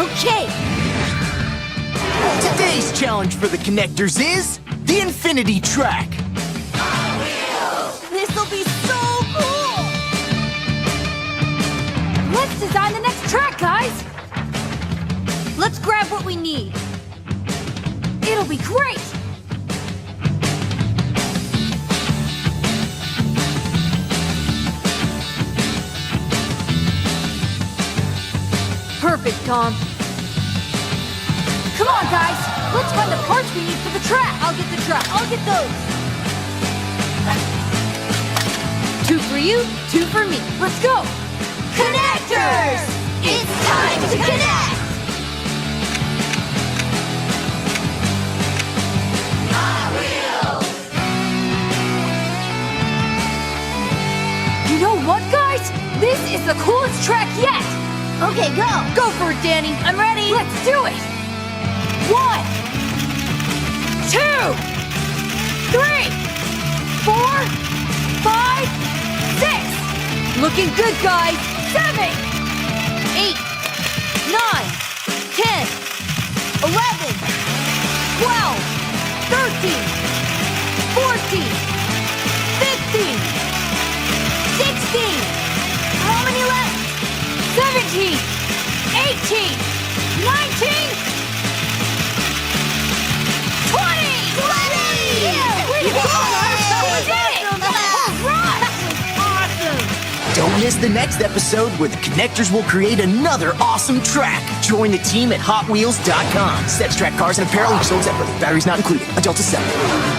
Okay. Today's challenge for the connectors is the Infinity Track. This'll be so cool! Let's design the next track, guys! Let's grab what we need. It'll be great! Perfect, Tom. Come on, guys! Let's find the parts we need for the track! I'll get the track. I'll get those! 2 for you, 2 for me. Let's go! Connectors! It's time to connect! You know what, guys? This is the coolest track yet! Okay, go! Go for it, Danny! I'm ready! Let's do it! 1, 2, 3, 4, 5, 6. Looking good, guys. 7, 8, 9, 10, 11, 12, 13, 14, 15, 16. How many left? 17, 18, 19, 20! Yeah! We did it! All right! Awesome! Don't miss the next episode where the connectors will create another awesome track. Join the team at HotWheels.com. Sets, track, cars, and apparel each sold separately. Batteries not included. Adults to 7.